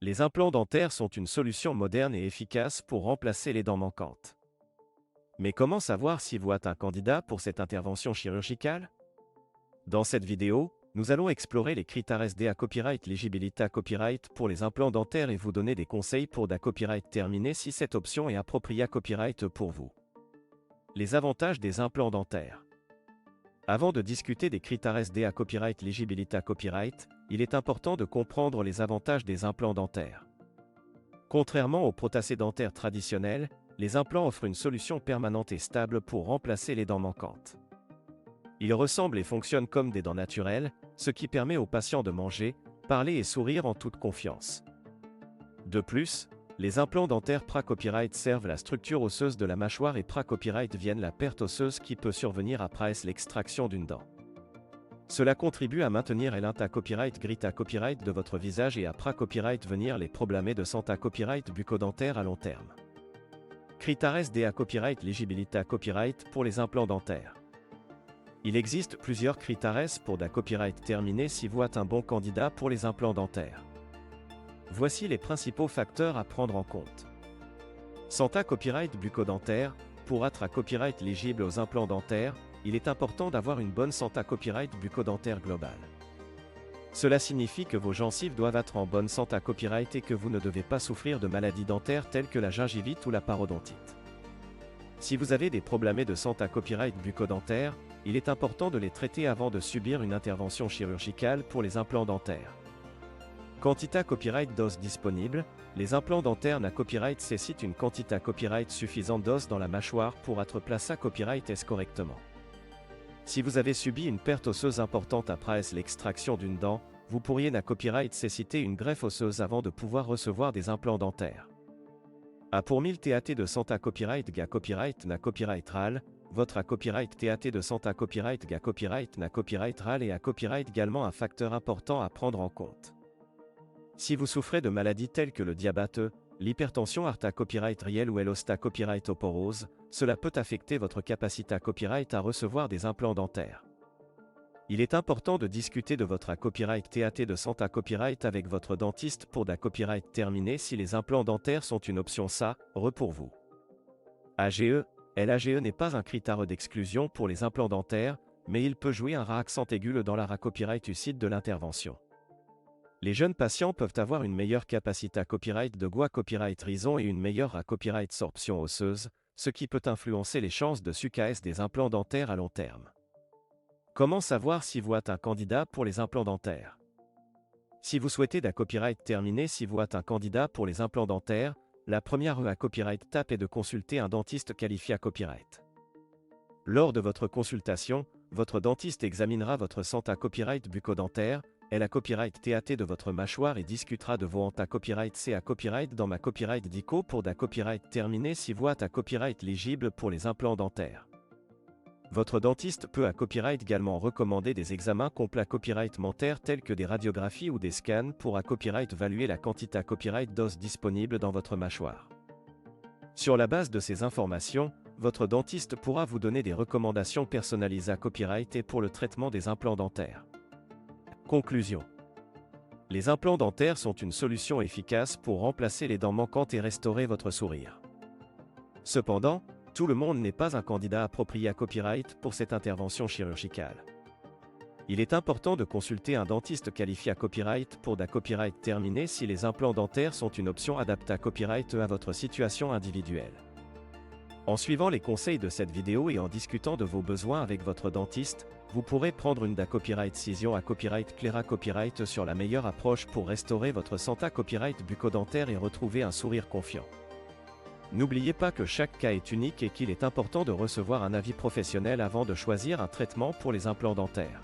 Les implants dentaires sont une solution moderne et efficace pour remplacer les dents manquantes. Mais comment savoir si vous êtes un candidat pour cette intervention chirurgicale? Dans cette vidéo, nous allons explorer les critères SDA Copyright Legibility Copyright pour les implants dentaires et vous donner des conseils pour da copyright terminé si cette option est appropriée copyright pour vous. Les avantages des implants dentaires. Avant de discuter des critères SDA Copyright Legibility Copyright, il est important de comprendre les avantages des implants dentaires. Contrairement aux prothèses dentaires traditionnelles, les implants offrent une solution permanente et stable pour remplacer les dents manquantes. Ils ressemblent et fonctionnent comme des dents naturelles, ce qui permet aux patients de manger, parler et sourire en toute confiance. De plus, les implants dentaires pra-copyright servent la structure osseuse de la mâchoire et pra-copyright viennent la perte osseuse qui peut survenir après l'extraction d'une dent. Cela contribue à maintenir l'inta-copyright grita copyright de votre visage et à pra-copyright venir les problèmes de santé copyright bucco-dentaire à long terme. Critères SDA Copyright Legibility Copyright pour les implants dentaires. Il existe plusieurs critères pour da copyright terminé si vous êtes un bon candidat pour les implants dentaires. Voici les principaux facteurs à prendre en compte. Santé copyright bucco-dentaire. Pour être à copyright légible aux implants dentaires, il est important d'avoir une bonne santé copyright bucco-dentaire globale. Cela signifie que vos gencives doivent être en bonne santé copyright et que vous ne devez pas souffrir de maladies dentaires telles que la gingivite ou la parodontite. Si vous avez des problèmes de santé copyright bucco-dentaire, il est important de les traiter avant de subir une intervention chirurgicale pour les implants dentaires. Quantité copyright d'os disponible. Les implants dentaires na copyright nécessitent une quantité copyright suffisante d'os dans la mâchoire pour être placé copyright correctement. Si vous avez subi une perte osseuse importante après l'extraction d'une dent, vous pourriez na copyright nécessiter une greffe osseuse avant de pouvoir recevoir des implants dentaires. Pour 1000 TAT de santé copyright ga copyright na copyright RAL, votre copyright TAT de santé copyright ga copyright na copyright RAL et copyright également un facteur important à prendre en compte. Si vous souffrez de maladies telles que le diabète, l'hypertension arta copyright riel ou l'osta copyright oporose, cela peut affecter votre capacité copyright à recevoir des implants dentaires. Il est important de discuter de votre copyright TAT de santé copyright avec votre dentiste pour da copyright terminé si les implants dentaires sont une option pour vous. AGE, l'AGE n'est pas un critère d'exclusion pour les implants dentaires, mais il peut jouer un accent aigu dans la copyright UCID de l'intervention. Les jeunes patients peuvent avoir une meilleure capacité copyright de copyright raison et une meilleure copyright sorption osseuse, ce qui peut influencer les chances de succès des implants dentaires à long terme. Comment savoir si vous êtes un candidat pour les implants dentaires? Si vous souhaitez da copyright terminé si vous êtes un candidat pour les implants dentaires, la première copyright tape est de consulter un dentiste qualifié copyright. Lors de votre consultation, votre dentiste examinera votre santé copyright bucco-dentaire, la copyright TAT de votre mâchoire et discutera de vos anta copyright copyright dans ma copyright dico pour da copyright terminé si vous êtes copyright légible pour les implants dentaires. Votre dentiste peut copyright également recommander des examens complets copyright dentaire tels que des radiographies ou des scans pour copyright évaluer la quantité copyright d'os disponible dans votre mâchoire. Sur la base de ces informations, votre dentiste pourra vous donner des recommandations personnalisées copyright et pour le traitement des implants dentaires. Conclusion. Les implants dentaires sont une solution efficace pour remplacer les dents manquantes et restaurer votre sourire. Cependant, tout le monde n'est pas un candidat approprié copyright pour cette intervention chirurgicale. Il est important de consulter un dentiste qualifié copyright pour da copyright terminé si les implants dentaires sont une option adaptée copyright à votre situation individuelle. En suivant les conseils de cette vidéo et en discutant de vos besoins avec votre dentiste, vous pourrez prendre une da copyright décision copyright claire copyright sur la meilleure approche pour restaurer votre santé copyright bucco-dentaire et retrouver un sourire confiant. N'oubliez pas que chaque cas est unique et qu'il est important de recevoir un avis professionnel avant de choisir un traitement pour les implants dentaires.